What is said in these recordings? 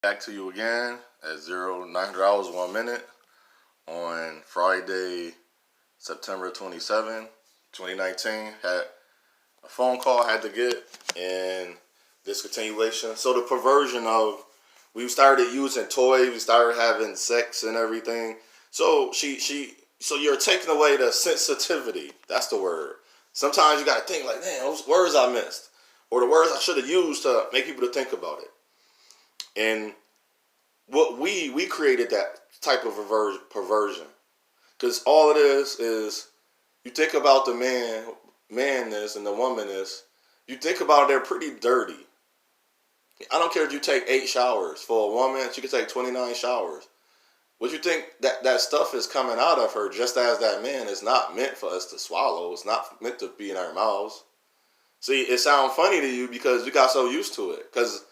Back to you again at 900 hours 1 minute on Friday, September 27, 2019. Had a phone call I had to get and discontinuation. So the perversion of we started using toys, we started having sex and everything. So so you're taking away the sensitivity. That's the word. Sometimes you gotta think like, man, those words I missed, or the words I should have used to make people to think about it. And what we created that type of perversion, because all it is you think about the manness and the womanness. You think about it, they're pretty dirty. I don't care if you take 8 showers. For a woman, she could take 29 showers. What you think that stuff is coming out of her, just as that man, is not meant for us to swallow. It's not meant to be in our mouths. See, it sounds funny to you because we got so used to it. Because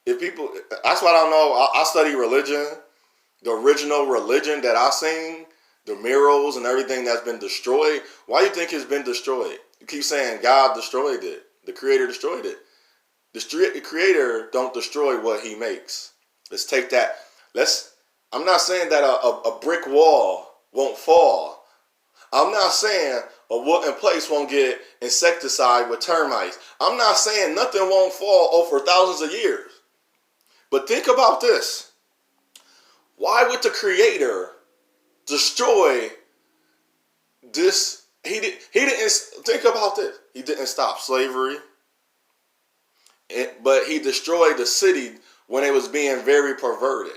if people, that's what I don't know. I study religion. The original religion that I seen, the murals and everything that's been destroyed. Why do you think it's been destroyed? You keep saying God destroyed it. The Creator destroyed it. The Creator don't destroy what He makes. Let's take that. I'm not saying that a brick wall won't fall. I'm not saying a wooden place won't get insecticide with termites. I'm not saying nothing won't fall over thousands of years. But think about this. Why would the Creator destroy this? He didn't think about this. He didn't stop slavery, but He destroyed the city when it was being very perverted.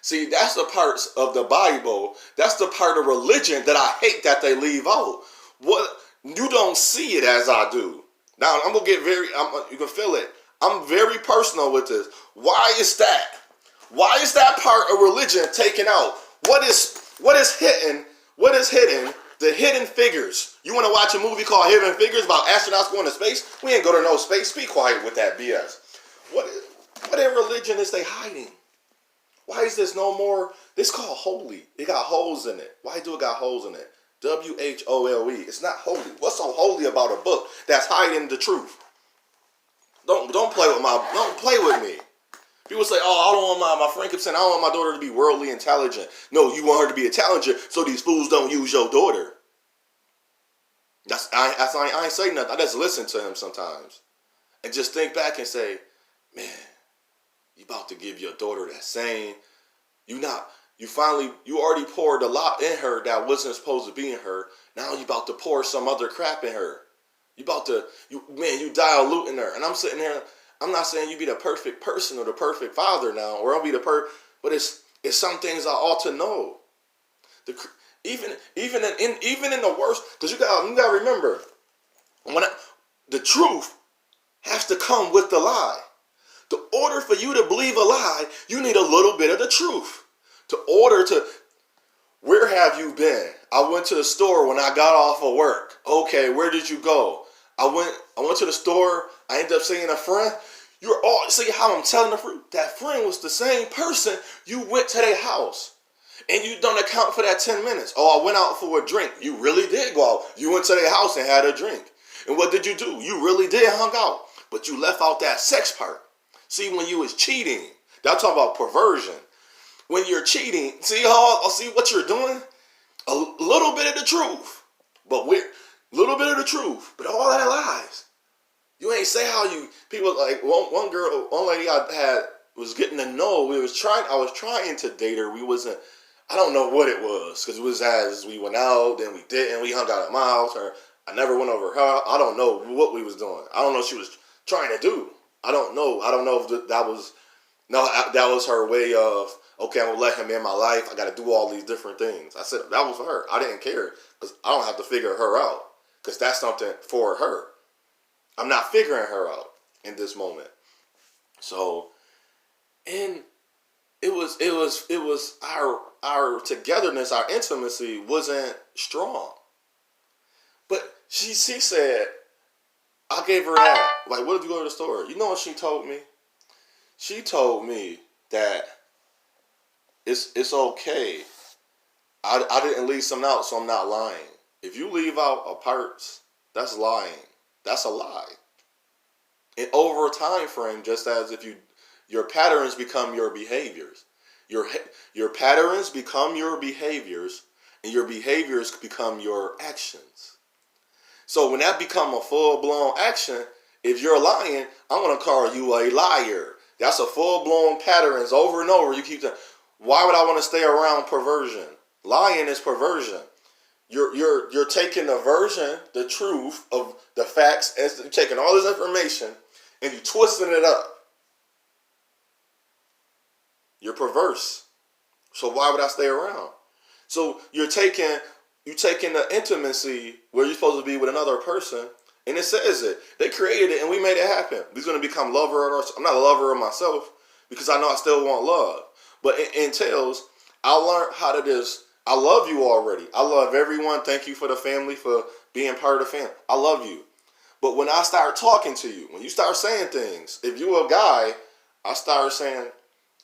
See, that's the parts of the Bible. That's the part of religion that I hate that they leave out. What you don't see it as I do. Now I'm gonna get you can feel it. I'm very personal with this. Why is that? Why is that part of religion taken out? What is hidden? What is hidden? The hidden figures. You want to watch a movie called Hidden Figures about astronauts going to space? We ain't go to no space. Be quiet with that BS. What in religion is they hiding? Why is this no more? This called holy. It got holes in it. Why do it got holes in it? WHOLE. It's not holy. What's so holy about a book that's hiding the truth? Don't play with me. People say, "Oh, I don't want my friend keeps saying I don't want my daughter to be worldly intelligent." No, you want her to be intelligent so these fools don't use your daughter. I ain't say nothing. I just listen to him sometimes and just think back and say, "Man, you about to give your daughter that same. You already poured a lot in her that wasn't supposed to be in her. Now you about to pour some other crap in her. You diluting her." And I'm sitting here. I'm not saying you be the perfect person or the perfect father now, or I'll be but it's some things I ought to know. Even in the worst, because you gotta remember, the truth has to come with the lie. In order for you to believe a lie, you need a little bit of the truth. Where have you been? I went to the store when I got off of work. Okay, where did you go? I went to the store. I ended up seeing a friend. See how I'm telling the truth? That friend was the same person you went to their house. And you don't account for that 10 minutes. Oh, I went out for a drink. You really did go out. You went to their house and had a drink. And what did you do? You really did hung out. But you left out that sex part. See, when you was cheating, that's talking about perversion. When you're cheating, see what you're doing? A little bit of the truth. But all that lies. You ain't say how people like one lady I had was getting to know. I was trying to date her. I don't know what it was, because it was as we went out, then we didn't. We hung out at my house, or I never went over her. I don't know what we was doing. I don't know what she was trying to do. I don't know if that was her way of, okay, I'm gonna let him in my life. I got to do all these different things. I said that was for her. I didn't care, because I don't have to figure her out, because that's something for her. I'm not figuring her out in this moment. So, and it was our togetherness, our intimacy wasn't strong. But she said, I gave her that. Like, what did you go to the store? You know what she told me? She told me that it's okay. I didn't leave some out, so I'm not lying. If you leave out a parts, that's lying. That's a lie. And over a time frame, just as if Your patterns become your behaviors. Your patterns become your behaviors, and your behaviors become your actions. So when that become a full-blown action, if you're lying, I'm going to call you a liar. That's a full-blown patterns over and over. You keep saying, why would I want to stay around perversion? Lying is perversion. You're taking the version, the truth of the facts, and you're taking all this information and you twisting it up. You're perverse. So why would I stay around? So you're taking the intimacy where you're supposed to be with another person, and it says it. They created it, and we made it happen. We're going to become lover. I'm not a lover of myself because I know I still want love. But it entails, I learned how to just, I love you already. I love everyone. Thank you for the family, for being part of the family. I love you. But when I start talking to you, when you start saying things, if you're a guy, I start saying,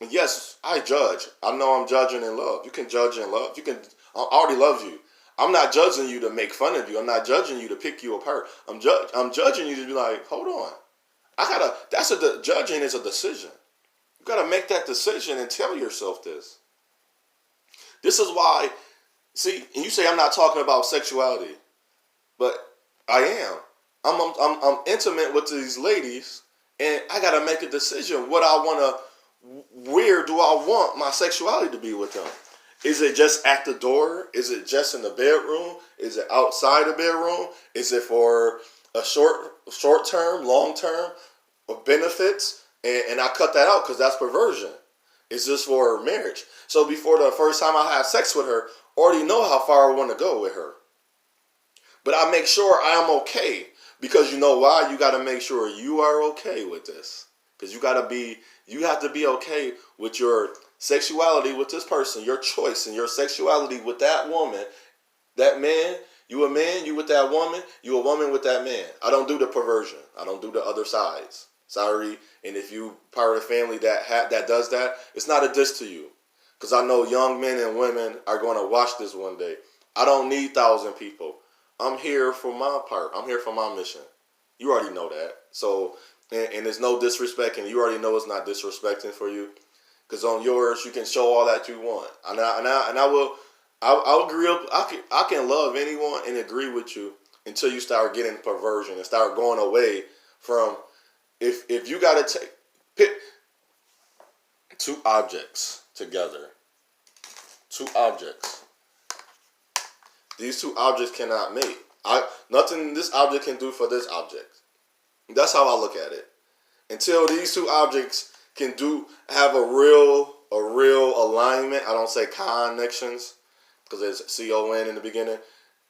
yes, I judge. I know I'm judging in love. You can judge in love. I already love you. I'm not judging you to make fun of you. I'm not judging you to pick you apart. I'm judging you to be like, hold on. Judging is a decision. You got to make that decision and tell yourself this. This is why, see, and you say I'm not talking about sexuality, but I am. I'm intimate with these ladies, and I got to make a decision. Where do I want my sexuality to be with them? Is it just at the door? Is it just in the bedroom? Is it outside the bedroom? Is it for a short term, long term benefits? And I cut that out because that's perversion. It's just for marriage. So before the first time I have sex with her, I already know how far I want to go with her. But I make sure I am okay. Because you know why? You got to make sure you are okay with this. Because you have to be okay with your sexuality with this person, your choice and your sexuality with that woman, that man. You a man, you with that woman, you a woman with that man. I don't do the perversion. I don't do the other sides. Sorry. And if you part of the family that does that, it's not a diss to you. Because I know young men and women are going to watch this one day. I don't need 1,000 people. I'm here for my part. I'm here for my mission. You already know that. So, and there's no disrespect, and you already know it's not disrespecting for you. Because on yours, you can show all that you want. I'll agree. I can love anyone and agree with you until you start getting perversion and start going away from. If you got to pick two objects together, two objects. These two objects cannot mate. Nothing this object can do for this object. That's how I look at it. Until these two objects can have a real alignment. I don't say connections because there's CON in the beginning.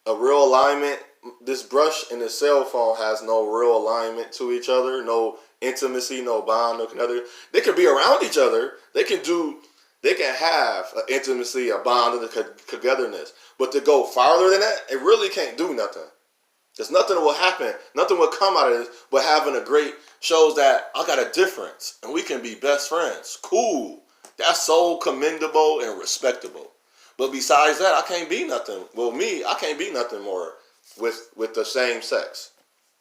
A real alignment. This brush and this cell phone has no real alignment to each other. No intimacy, no bond, no another. They can be around each other. They can have an intimacy, a bond, and a togetherness. But to go farther than that, it really can't do nothing. Because nothing will happen. Nothing will come out of this but having a great shows that I got a difference. And we can be best friends. Cool. That's so commendable and respectable. But besides that, I can't be nothing. Well, I can't be nothing more with the same sex.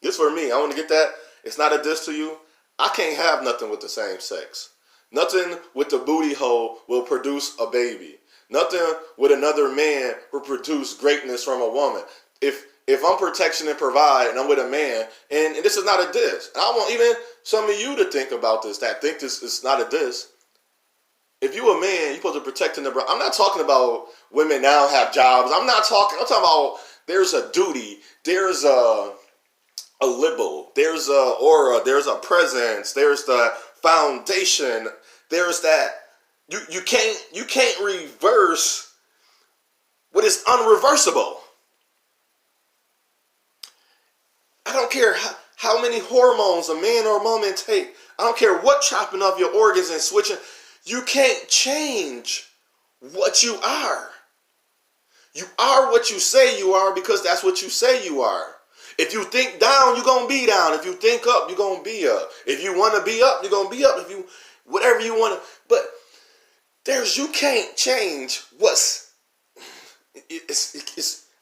Just for me. I want to get that. It's not a diss to you. I can't have nothing with the same sex. Nothing with the booty hole will produce a baby. Nothing with another man will produce greatness from a woman. If I'm protection and provide and I'm with a man, and this is not a diss. And I want even some of you to think about this, that think this is not a diss. If you a man, you're supposed to protect the bride. I'm not talking about women now have jobs. I'm talking about there's a duty, there's a libel, there's a aura, there's a presence, there's the foundation, there's that you can't reverse what is unreversible. I don't care how many hormones a man or a woman take. I don't care what chopping off your organs and switching. You can't change what you are. You are what you say you are because that's what you say you are. If you think down, you're going to be down. If you think up, you're going to be up. If you want to be up, you're going to be up. If you, whatever you want to, but you can't change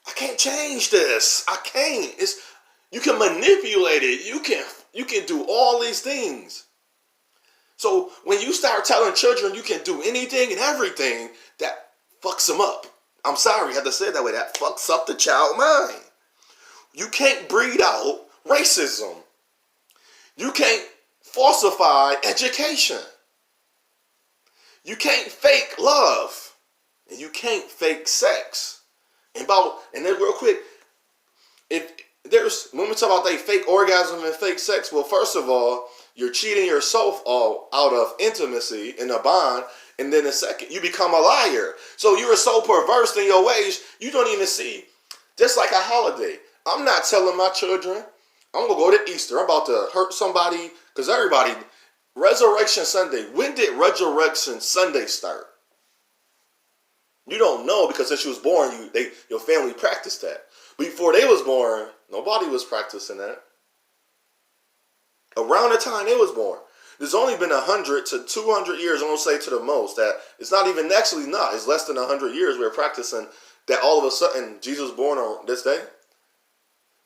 I can't change this. I can't. You can manipulate it. You can do all these things. So when you start telling children you can do anything and everything, that fucks them up. I'm sorry, I had to say it that way. That fucks up the child mind. You can't breed out racism. You can't falsify education. You can't fake love. And you can't fake sex. And then real quick, when we talk about they fake orgasm and fake sex, well, first of all, you're cheating yourself all out of intimacy in a bond. And then the second, you become a liar. So you are so perverse in your ways, you don't even see. Just like a holiday. I'm not telling my children, I'm going to go to Easter. I'm about to hurt somebody. Because everybody, Resurrection Sunday. When did Resurrection Sunday start? You don't know because since you was born, your family practiced that. Before they was born, nobody was practicing that. Around the time they was born. There's only been 100 to 200 years, I'm going to say to the most, that it's not even, actually not, it's less than 100 years we're practicing that all of a sudden Jesus was born on this day.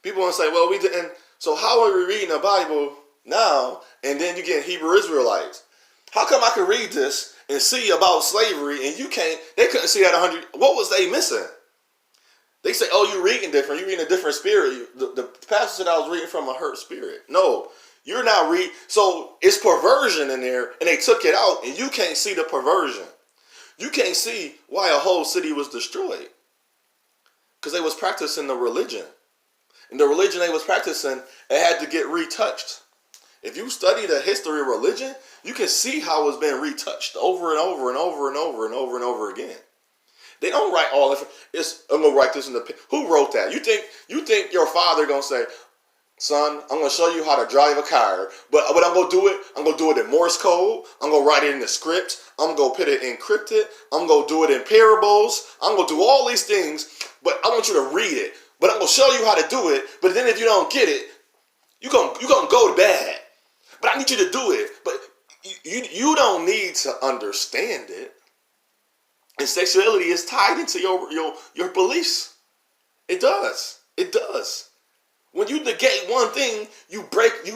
People want to say, well, we didn't, so how are we reading the Bible now, and then you get Hebrew Israelites? How come I can read this and see about slavery, and you can't? They couldn't see that 100, what was they missing? They say, oh, you're reading different, you're reading a different spirit. The passage that I was reading from a hurt spirit. No. You're not so it's perversion in there, and they took it out, and you can't see the perversion. You can't see why a whole city was destroyed. Because they was practicing the religion. And the religion they was practicing, it had to get retouched. If you study the history of religion, you can see how it's been retouched over and over and over and over and over and over again. They don't write all of it. I'm gonna write this in the. Who wrote that? You think your father gonna say, son, I'm going to show you how to drive a car, but what I'm going to do it in Morse code. I'm going to write it in the script. I'm going to put it encrypted. I'm going to do it in parables. I'm going to do all these things, but I want you to read it. But I'm going to show you how to do it, but then if you don't get it, you're going to go to bed. But I need you to do it. But you don't need to understand it. And sexuality is tied into your beliefs. It does. It does. When you negate one thing, you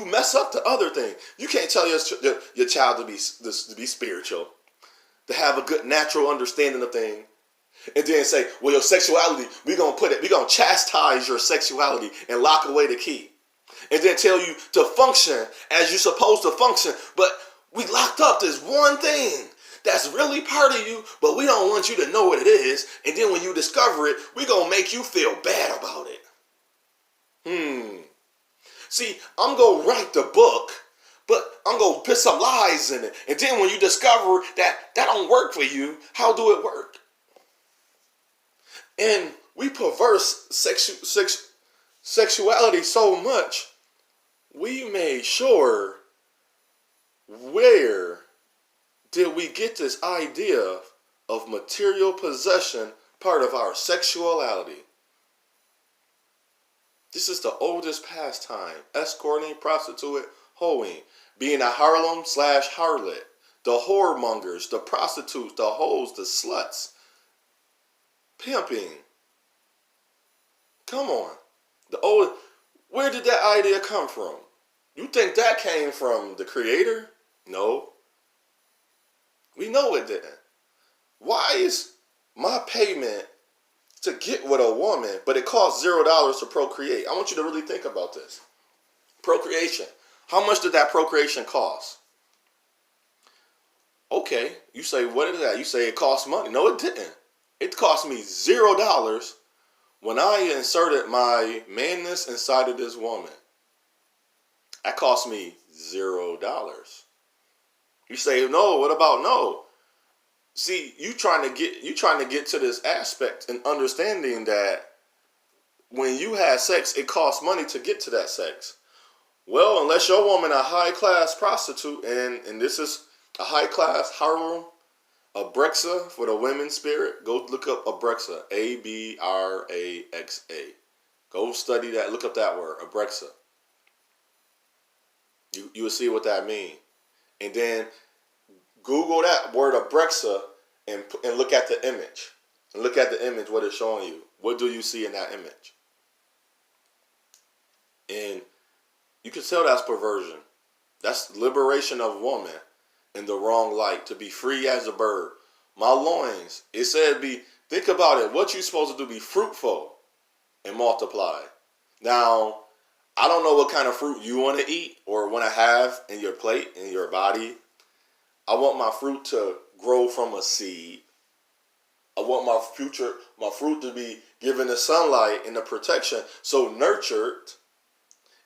mess up the other thing. You can't tell your child to be spiritual, to have a good natural understanding of things, and then say, well, your sexuality, we're going to chastise your sexuality and lock away the key. And then tell you to function as you're supposed to function. But we locked up this one thing that's really part of you, but we don't want you to know what it is. And then when you discover it, we're going to make you feel bad about it. See, I'm going to write the book, but I'm going to put some lies in it. And then when you discover that don't work for you, how do it work? And we perverse sexuality so much, we made sure, where did we get this idea of material possession part of our sexuality? This is the oldest pastime. Escorting, prostitute, hoeing. Being a Harlem/harlot. The whoremongers, the prostitutes, the hoes, the sluts. Pimping. Come on. Where did that idea come from? You think that came from the creator? No. We know it didn't. Why is my payment to get with a woman, but it costs $0 to procreate? I want you to really think about this. Procreation. How much did that procreation cost? Okay, you say, what is that? You say it costs money. No, it didn't. It cost me $0 when I inserted my manness inside of this woman. That cost me $0. You say, no, what about no? See, you trying to get to this aspect and understanding that when you have sex, it costs money to get to that sex. Well, unless your woman a high-class prostitute, and this is a high-class Harlem, Abraxa for the women's spirit, go look up Abraxa, Abraxa. Go study that, look up that word, Abraxa. You will see what that means. And then Google that word Abraxa and look at the image. And look at the image, what it's showing you. What do you see in that image? And you can tell that's perversion. That's liberation of woman. in the wrong light, to be free as a bird. My loins, it said think about it. What you supposed to do, be fruitful and multiply. Now, I don't know what kind of fruit you want to eat or want to have in your plate, in your body. I want my fruit to grow from a seed. I want my fruit to be given the sunlight and the protection, so nurtured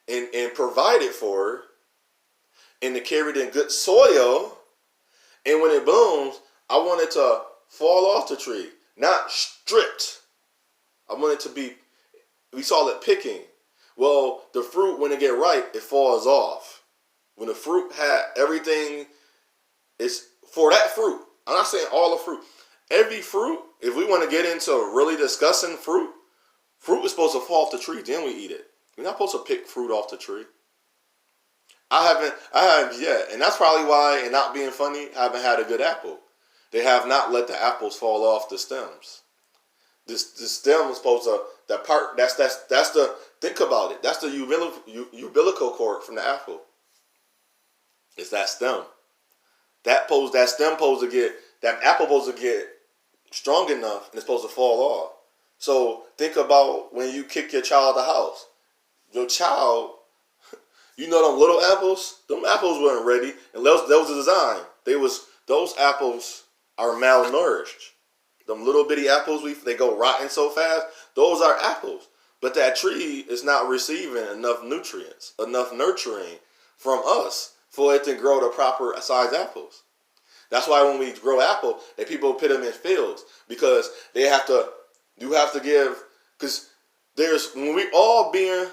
and provided for, and to carry it in good soil. And when it blooms, I want it to fall off the tree, not stripped. I want it to be, we call it picking. Well, the fruit, when it get ripe, it falls off. When the fruit had everything, it's for that fruit. I'm not saying all the fruit. Every fruit, if we want to get into really discussing fruit is supposed to fall off the tree, then we eat it. We're not supposed to pick fruit off the tree. I have yet, and that's probably why, and not being funny, I haven't had a good apple. They have not let the apples fall off the stems. The stem is supposed to, that part, that's the, think about it, that's the umbilical cord from the apple. It's that stem. That stem supposed to get, that apple supposed to get strong enough and it's supposed to fall off. So think about when you kick your child out of the house. Your child, you know them little apples? Them apples weren't ready. And that was the design. Those apples are malnourished. Them little bitty apples, they go rotten so fast. Those are apples. But that tree is not receiving enough nutrients, enough nurturing from us for it to grow the proper size apples. That's why when we grow apple, that people put them in fields, because you have to give, because when we all being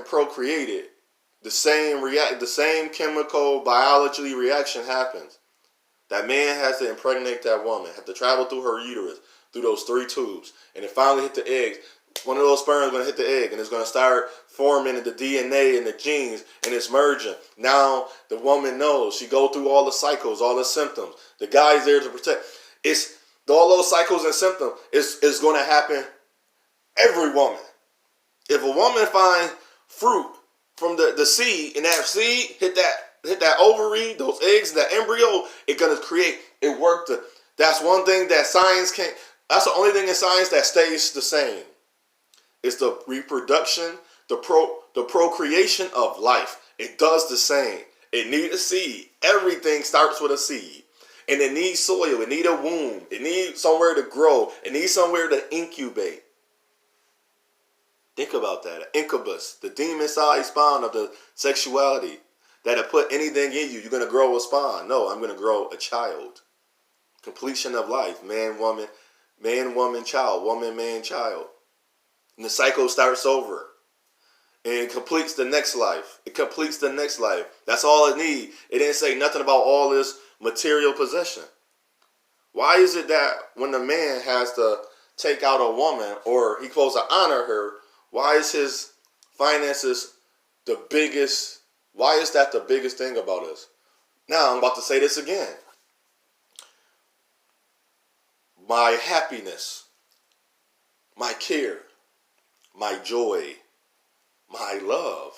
procreated, the same chemical biology reaction happens. That man has to impregnate that woman, have to travel through her uterus, through those 3 tubes, and it finally hit the eggs. One of those sperms is going to hit the egg, and it's going to start forming the DNA and the genes, and it's merging. Now the woman knows. She go through all the cycles, all the symptoms. The guy's there to protect. It's all those cycles and symptoms is going to happen every woman. If a woman finds fruit from the seed, and that seed hit that ovary, those eggs, that embryo, it's going to create, it worked. That's one thing that science can't, that's the only thing in science that stays the same. It's the reproduction, the procreation of life. It does the same. It needs a seed. Everything starts with a seed. And it needs soil. It needs a womb. It needs somewhere to grow. It needs somewhere to incubate. Think about that. An incubus, the demon-sized spawn of the sexuality. That'll put anything in you. You're going to grow a spawn. No, I'm going to grow a child. Completion of life. Man, woman, child. Woman, man, child. And the cycle starts over. And it completes the next life. It completes the next life. That's all it needs. It didn't say nothing about all this material possession. Why is it that when the man has to take out a woman, or he's supposed to honor her, why is his finances the biggest? Why is that the biggest thing about us? Now I'm about to say this again. My happiness, my care, my joy, my love.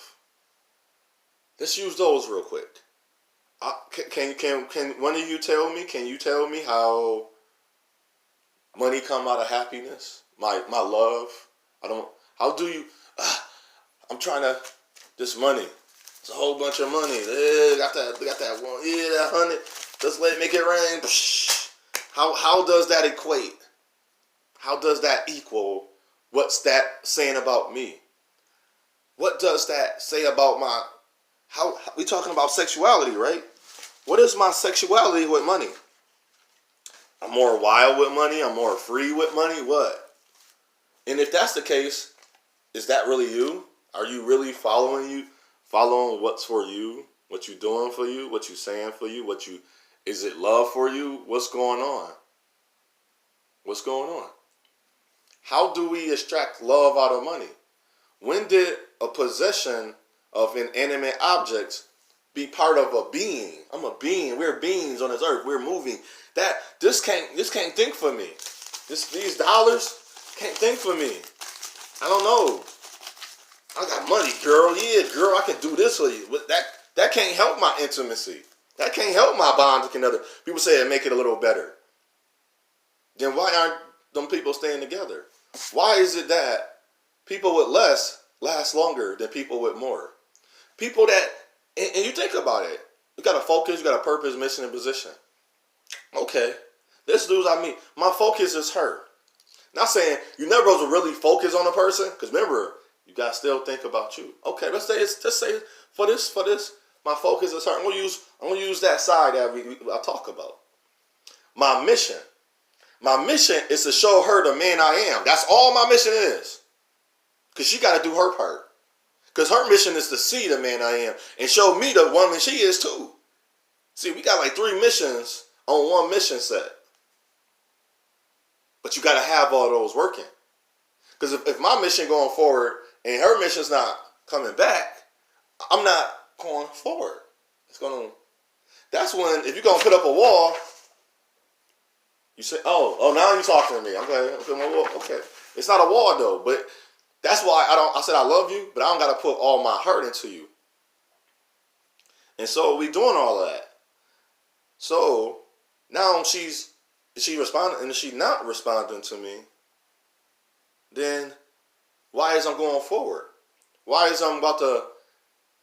Let's use those real quick. Can one of you tell me? Can you tell me how money come out of happiness? My love. How do you? I'm trying to. This money. It's a whole bunch of money. Got that one. Yeah, that 100. Let's make it rain. How does that equate? How does that equal? What's that saying about me? What does that say about my? How we talking about sexuality, right? What is my sexuality with money? I'm more wild with money. I'm more free with money. What? And if that's the case, is that really you? Are you really following what's for you? What you doing for you? What you saying for you? Is it love for you? What's going on? What's going on? How do we extract love out of money? When did a possession of inanimate objects be part of a being? I'm a being. We're beings on this earth. We're moving. This can't think for me. These dollars can't think for me. I don't know. I got money, girl. Yeah, girl, I can do this for you. That That can't help my intimacy. That can't help my bond with another. People say it make it a little better. Then why aren't them people staying together? Why is it that people with less last longer than people with more? People that, and you think about it, you got a focus, you got a purpose, mission, and position. Okay, this dude I meet, my focus is her. Not saying you never supposed to really focus on a person, because remember, you got to still think about you. Okay, let's say for this, my focus is her. I'm gonna use that side that I talk about. My mission is to show her the man I am. That's all my mission is. Because she got to do her part. Because her mission is to see the man I am and show me the woman she is too. See, we got like 3 missions on one mission set. But you got to have all those working. Because if my mission going forward and her mission's not coming back, I'm not going forward. That's when, if you're going to put up a wall, you say, oh, now you're talking to me. Okay. It's not a wall though, but that's why I said I love you, but I don't got to put all my heart into you. And so we doing all of that. So now she responding, and if she not responding to me, then why is I'm going forward? Why is I'm about to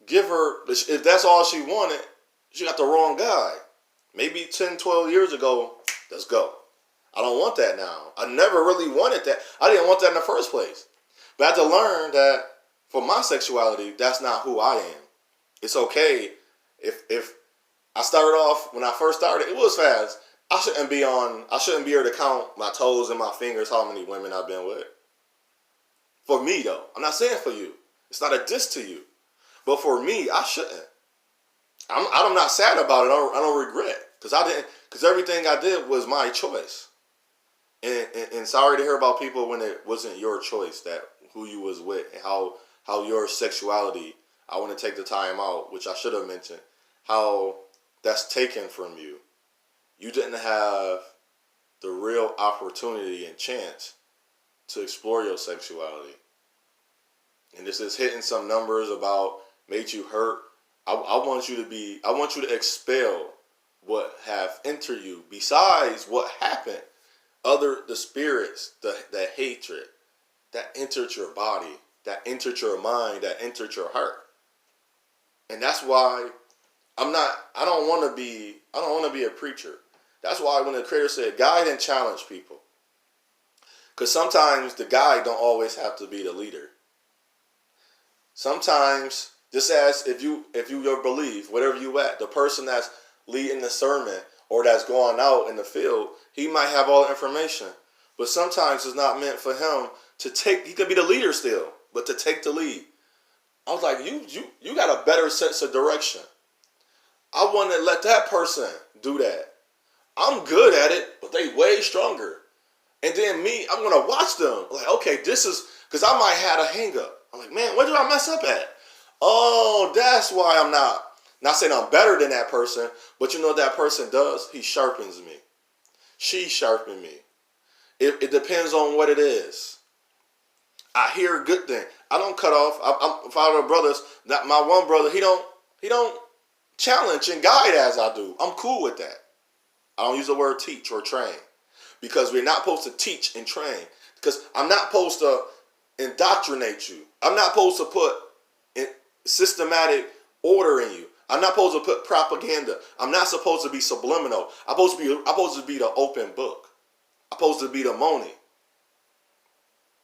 give her, if that's all she wanted, she got the wrong guy. Maybe 10, 12 years ago, let's go. I don't want that now. I never really wanted that. I didn't want that in the first place. But I had to learn that for my sexuality, that's not who I am. It's okay if I started off, when I first started, it was fast. I shouldn't be able to count my toes and my fingers how many women I've been with. For me though, I'm not saying for you. It's not a diss to you. But for me, I shouldn't. I'm not sad about it. I don't regret. Because everything I did was my choice. And sorry to hear about people when it wasn't your choice, that who you was with, and how your sexuality, I want to take the time out, which I should have mentioned, how that's taken from you. You didn't have the real opportunity and chance to explore your sexuality. And this is hitting some numbers about made you hurt. I want you to expel what have entered you besides what happened. The spirits, the hatred that entered your body, that entered your mind, that entered your heart. And that's why I don't want to be a preacher. That's why when the Creator said guide and challenge people. Because sometimes the guide don't always have to be the leader. Sometimes, just as if you your belief, whatever you at, the person that's leading the sermon or that's going out in the field, he might have all the information. But sometimes it's not meant for him to take, he could be the leader still, but to take the lead. I was like, you got a better sense of direction. I want to let that person do that. I'm good at it, but they way stronger. And then me, I'm going to watch them. Like, okay, this is, because I might have a hang up. I'm like, man, where did I mess up at? Oh, that's why I'm not saying I'm better than that person, but you know what that person does? He sharpens me. She sharpens me. It depends on what it is. I hear a good thing. I don't cut off. I'm father brothers. My one brother, he don't challenge and guide as I do. I'm cool with that. I don't use the word teach or train, because we're not supposed to teach and train. Because I'm not supposed to indoctrinate you. I'm not supposed to put systematic order in you. I'm not supposed to put propaganda. I'm not supposed to be subliminal. I'm supposed to be the open book. I'm supposed to be the Moni.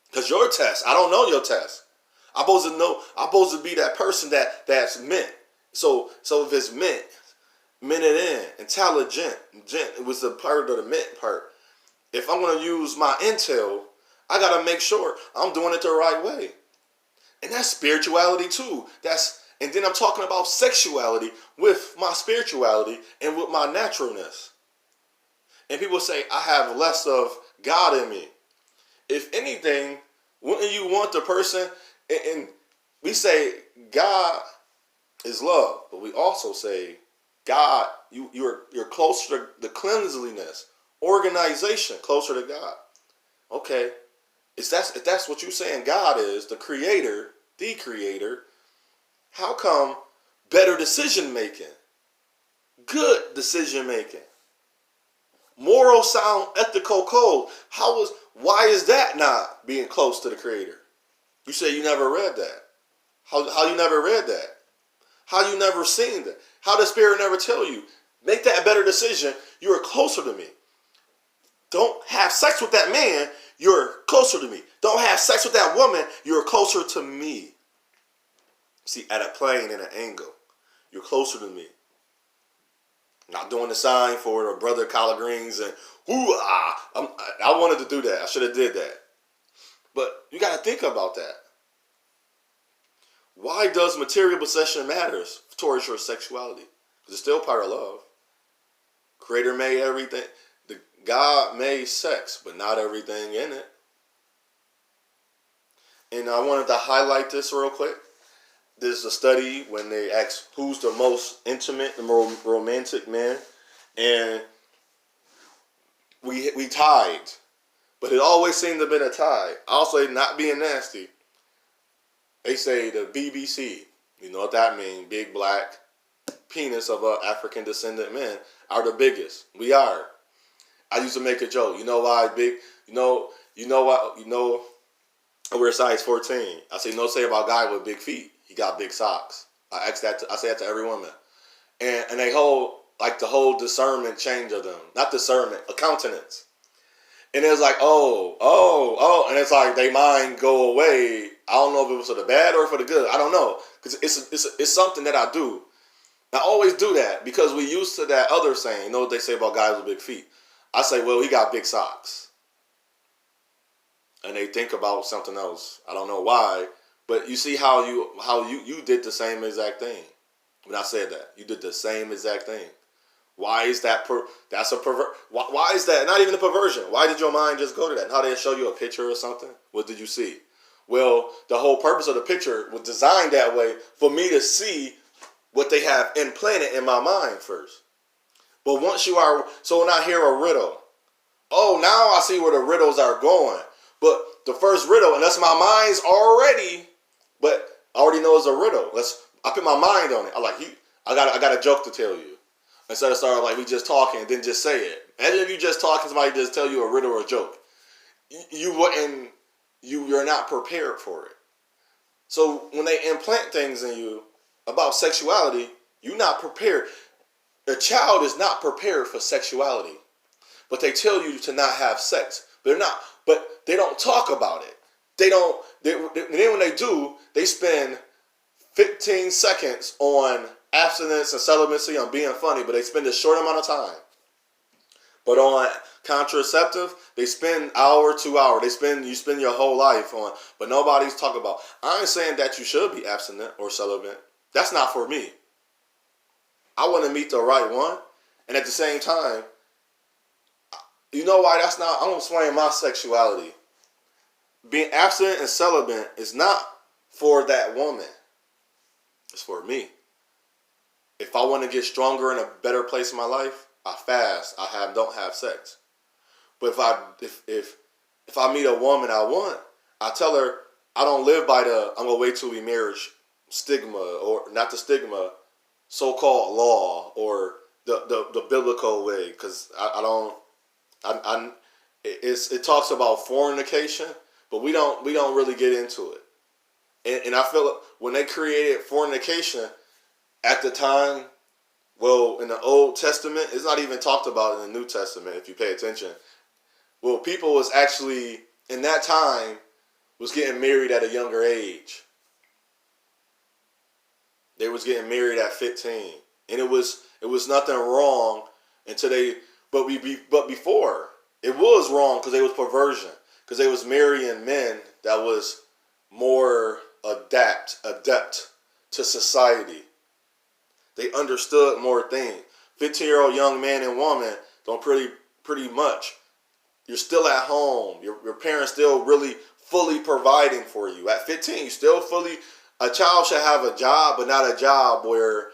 Because your test, I don't know your test. I'm supposed to be that person that's meant. So if it's meant it in, intelligent, it was the part of the meant part. If I'm going to use my intel, I got to make sure I'm doing it the right way. And that's spirituality too. And then I'm talking about sexuality with my spirituality and with my naturalness. And people say, I have less of God in me. If anything, wouldn't you want the person, and we say God is love, but we also say God, you're closer to the cleanliness, organization, closer to God. Okay, if that's what you're saying God is, the creator, how come better decision making, good decision making, moral, sound, ethical code. Why is that not being close to the Creator? You say you never read that. How you never read that? How you never seen that? How the Spirit never tell you? Make that better decision. You are closer to me. Don't have sex with that man. You're closer to me. Don't have sex with that woman. You're closer to me. See, at a plane and an angle, you're closer to me. Not doing the sign for it or brother collard greens and hoo-ah. I wanted to do that. I should have did that. But you got to think about that. Why does material possession matter towards your sexuality? Because it's still part of love. Creator made everything. God made sex, but not everything in it. And I wanted to highlight this real quick. There's a study when they asked who's the most intimate, the more romantic man, and we tied, but it always seemed to have been a tie. Also, not being nasty, they say the BBC. You know what that means? Big black penis of a African Descendant Man are the biggest. We are. I used to make a joke. You know why big? You know what? I wear size 14. I say no. Say about a guy with big feet. He got big socks. I say that to every woman, and they hold like the whole discernment change of them. Not discernment, a countenance. And it's like oh, and it's like they mind go away. I don't know if it was for the bad or for the good. I don't know because it's something that I do. I always do that because we used to that other saying. You know what they say about guys with big feet? I say, well, he got big socks. And they think about something else. I don't know why. But you see how you did the same exact thing. When I said that. You did the same exact thing. Why is that that's a pervert? Why is that not even a perversion? Why did your mind just go to that? And how did it show you a picture or something? What did you see? Well, the whole purpose of the picture was designed that way for me to see what they have implanted in my mind first. But once you are, so when I hear a riddle, oh, now I see where the riddles are going. But the first riddle, and that's my mind's already, but I already know it's a riddle. I put my mind on it. I got a joke to tell you. Instead of starting like we just talking and then just say it. Imagine if you just talking, somebody just tell you a riddle or a joke. You're not prepared for it. So when they implant things in you about sexuality, you're not prepared. A child is not prepared for sexuality, but they tell you to not have sex. But they don't talk about it. Then when they do, they spend 15 seconds on abstinence and celibacy, on being funny, but they spend a short amount of time. But on contraceptive, they spend hour, 2 hours. You spend your whole life on, but nobody's talking about. I ain't saying that you should be abstinent or celibate. That's not for me. I want to meet the right one. And at the same time, you know why that's not, I'm going to explain my sexuality. Being abstinent and celibate is not for that woman. It's for me. If I want to get stronger in a better place in my life, I fast. Don't have sex. But if I meet a woman I want, I tell her I don't live by I'm going to wait till we marriage stigma, or not the stigma, so-called law or the biblical way, because it talks about fornication, but we don't really get into it. And I feel when they created fornication at the time, well, in the Old Testament, it's not even talked about in the New Testament if you pay attention. Well, people was actually in that time was getting married at a younger age. They was getting married at 15, and it was nothing wrong until but before it was wrong because they was perversion, because they was marrying men that was more adept to society. They understood more things. 15-year-old young man and woman don't pretty much. You're still at home. Your parents still really fully providing for you. At 15, you still fully. A child should have a job, but not a job where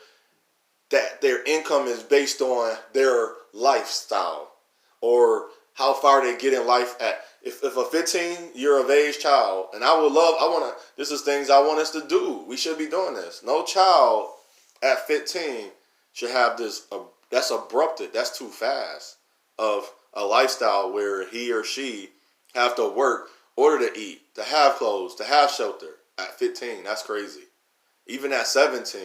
that their income is based on their lifestyle or how far they get in life at. If a 15-year of age child, and this is things I want us to do. We should be doing this. No child at 15 should have this, that's abrupted, that's too fast, of a lifestyle where he or she have to work in order to eat, to have clothes, to have shelter. At 15, that's crazy. Even at 17,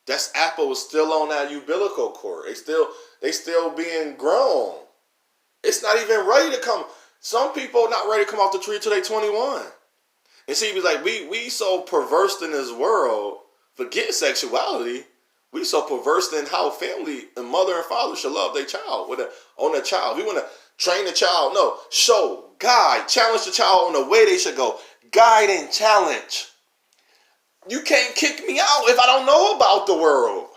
that's Apple is still on that umbilical cord. They still being grown. It's not even ready to come. Some people not ready to come off the tree until they 21. And see, be like, we so perverse in this world, forget sexuality. We so perverse in how family and mother and father should love their child on a child. We want to train the child. No, show, guide, challenge the child on the way they should go. Guide and challenge. You can't kick me out if I don't know about the world.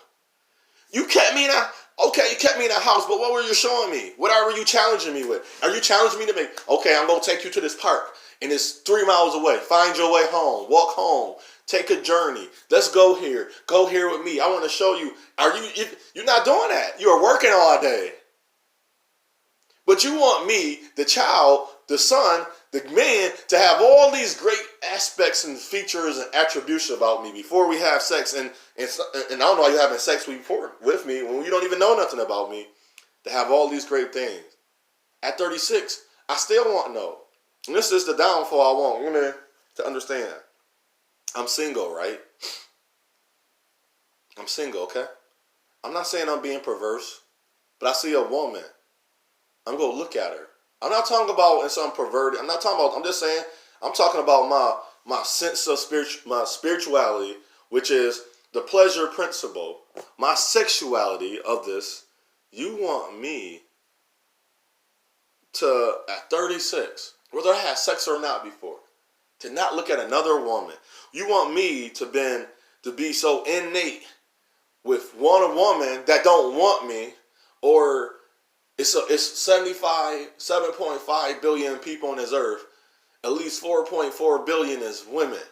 You kept me in you kept me in a house, but what were you showing me? What were you challenging me with? Are you challenging me to make, okay, I'm going to take you to this park, and it's 3 miles away. Find your way home. Walk home. Take a journey. Let's go here. Go here with me. I want to show you. You're not doing that. You're working all day. But you want me, the child, the son, the man, to have all these great aspects and features and attributes about me before we have sex. And I don't know why you're having sex with me when you don't even know nothing about me. To have all these great things. At 36, I still want to know. And this is the downfall I want women to understand. I'm single, right? I'm single, okay? I'm not saying I'm being perverse, but I see a woman. I'm going to look at her. I'm not talking about in some perverted. I'm just saying, I'm talking about my sense of my spirituality, which is the pleasure principle, my sexuality of this. You want me to, at 36, whether I had sex or not before, to not look at another woman. You want me to be so innate with one woman that don't want me, or it's 7.5 billion people on this earth. At least 4.4 billion is women.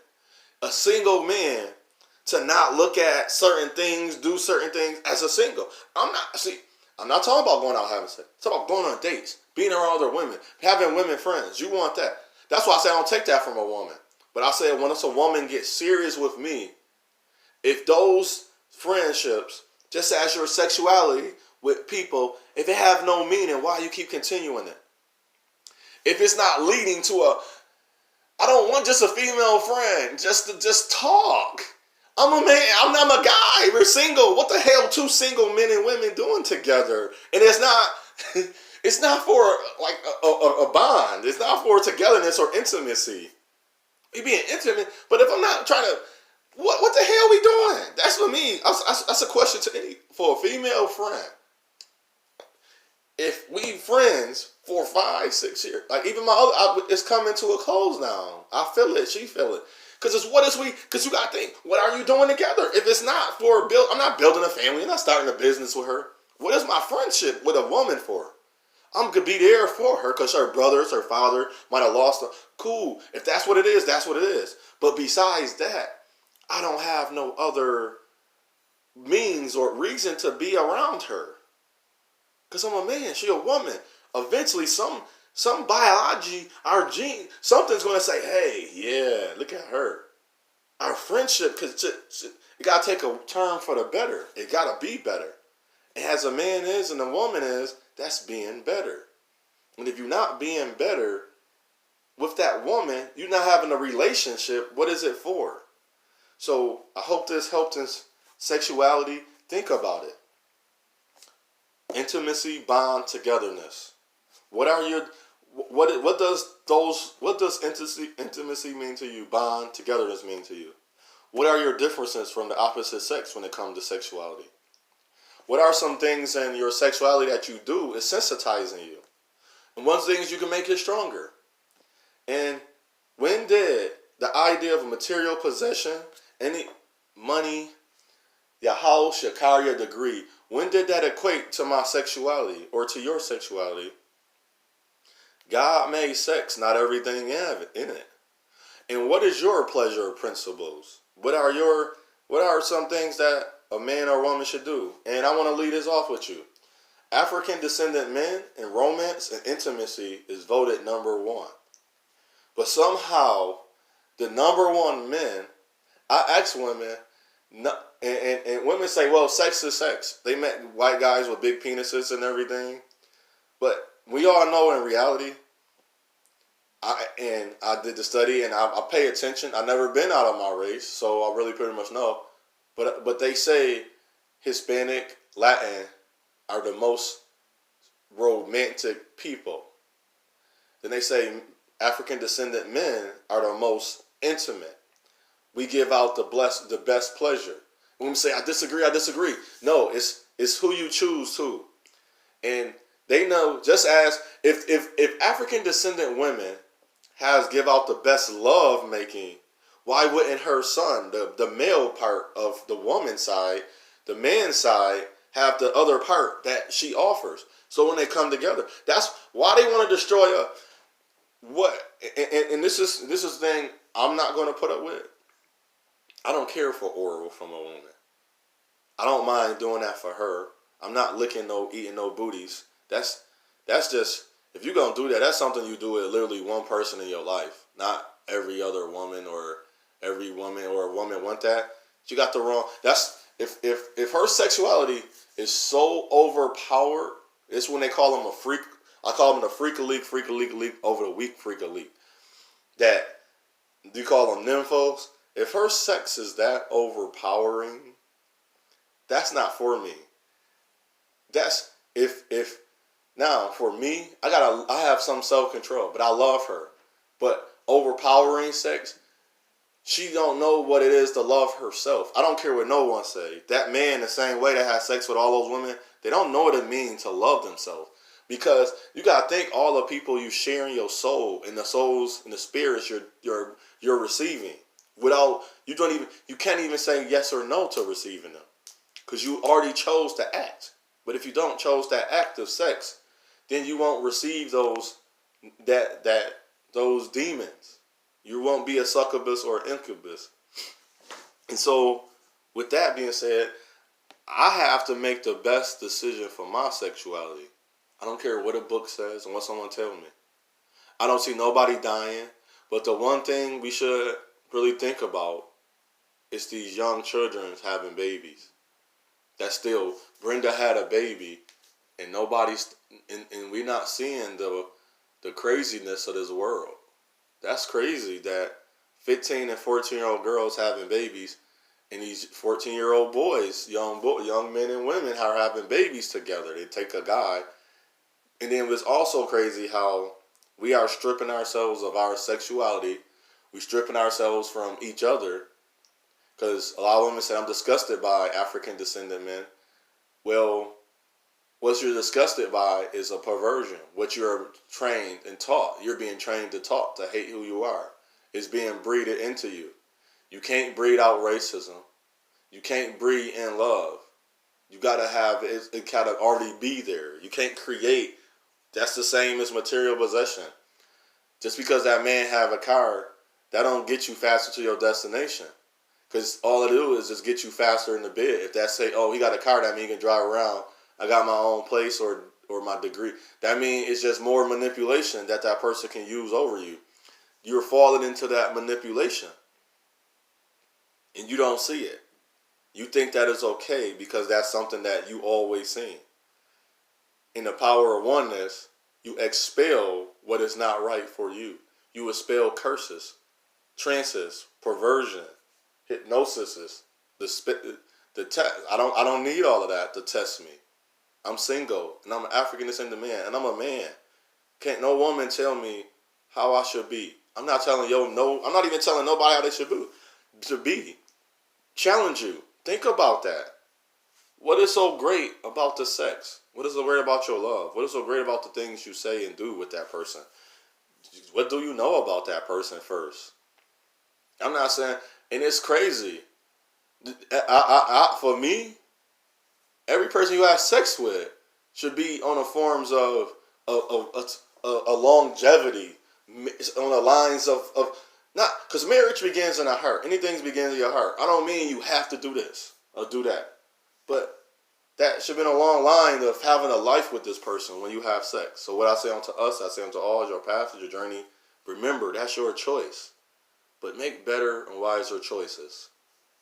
A single man to not look at certain things, do certain things as a single. I'm not talking about going out having sex. I'm talking about going on dates, being around other women, having women friends. You want that. That's why I say I don't take that from a woman. But I say when it's a woman gets serious with me, if those friendships, just as your sexuality with people, if it have no meaning, why you keep continuing it? If it's not leading to I don't want just a female friend, just talk. I'm a man, I'm not a guy, we're single. What the hell 2 single men and women doing together? And it's not for like a bond. It's not for togetherness or intimacy. We being intimate, but if I'm not trying to, what the hell we doing? That's what me. That's a question for a female friend. If we friends for 5, 6 years, like even my other, it's coming to a close now. I feel it, she feel it. Because you got to think, what are you doing together? If it's not for I'm not building a family, I'm not starting a business with her. What is my friendship with a woman for? I'm going to be there for her because her brothers, her father might have lost her. Cool. If that's what it is, that's what it is. But besides that, I don't have no other means or reason to be around her. Because I'm a man, she a woman. Eventually, some biology, our gene, something's going to say, hey, yeah, look at her. Our friendship, because it got to take a turn for the better. It got to be better. And as a man is and a woman is, that's being better. And if you're not being better with that woman, you're not having a relationship, what is it for? So I hope this helped in sexuality. Think about it. Intimacy, bond, togetherness. What does intimacy mean to you? Bond, togetherness mean to you? What are your differences from the opposite sex when it comes to sexuality? What are some things in your sexuality that you do is sensitizing you? And one thing is you can make it stronger. And when did the idea of material possession, any money, your house, your car, your degree, when did that equate to my sexuality or to your sexuality? God made sex, not everything in it. And what is your pleasure principles? What are some things that a man or woman should do? And I want to lead this off with you. African Descendant Men in romance and intimacy is voted number 1. But somehow, the number 1 men, I ask women, No, and women say, well, sex is sex. They met white guys with big penises and everything. But we all know in reality, I did the study and I pay attention. I've never been out of my race, so I really pretty much know. But they say Hispanic, Latin are the most romantic people. Then they say African Descendant Men are the most intimate. We give out the best pleasure. When we say I disagree. No, it's who you choose to. And they know, just as if African descendant women has give out the best love making, why wouldn't her son, the male part of the woman's side, the man's side, have the other part that she offers? So when they come together, that's why they want to destroy what. And this is the thing I'm not going to put up with. I don't care for oral from a woman. I don't mind doing that for her. I'm not eating no booties. That's just, if you're gonna do that, that's something you do with literally one person in your life, not every other woman or every woman or a woman want that. You got the wrong. That's if her sexuality is so overpowered, it's when they call them a freak. I call them the freak elite over the weak freak elite. That you call them nymphos. If her sex is that overpowering, that's not for me. That's if now for me, I have some self-control, but I love her. But overpowering sex, she don't know what it is to love herself. I don't care what no one say. That man, the same way that has sex with all those women, they don't know what it means to love themselves. Because you gotta think all the people you sharing your soul and the souls and the spirits you're receiving. Without you can't even say yes or no to receiving them. Because you already chose to act. But if you don't chose that act of sex, then you won't receive those demons. You won't be a succubus or incubus. And so, with that being said, I have to make the best decision for my sexuality. I don't care what a book says and what someone tells me. I don't see nobody dying. But the one thing we should really think about is these young children having babies. That still, Brenda had a baby, and nobody's, and we're not seeing the craziness of this world. That's crazy that 15 and 14-year-old girls having babies, and these 14-year-old boys, young men and women are having babies together. They take a guy, and then it's also crazy how we are stripping ourselves of our sexuality. We're stripping ourselves from each other. Because a lot of women say, I'm disgusted by African descendant men. Well, what you're disgusted by is a perversion. What you're trained and taught. You're being trained to hate who you are. It's being breeded into you. You can't breed out racism. You can't breed in love. You got to have it kind of already be there. You can't create. That's the same as material possession. Just because that man have a car, that don't get you faster to your destination. Because all it do is just get you faster in the bed. If that say, oh, he got a car, that means he can drive around. I got my own place or my degree. That means it's just more manipulation that person can use over you. You're falling into that manipulation. And you don't see it. You think that is okay because that's something that you always seen. In the power of oneness, you expel what is not right for you. You expel curses, trances, perversion, hypnosis, the test. I don't need all of that to test me. I'm single and I'm an African Descendant Man and I'm a man. Can't no woman tell me how I should be. I'm not telling I'm not even telling nobody how they should be. Challenge you. Think about that. What is so great about the sex? What is so great about your love? What is so great about the things you say and do with that person? What do you know about that person first? I'm not saying, and it's crazy. For me, every person you have sex with should be on the forms of a longevity, on the lines of not, because marriage begins in the heart. Anything begins in your heart. I don't mean you have to do this or do that, but that should be a long line of having a life with this person when you have sex. So what I say unto us, I say unto all, your path, your journey. Remember, that's your choice. But make better and wiser choices.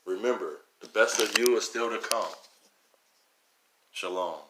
Remember, The best of you is still to come. Shalom.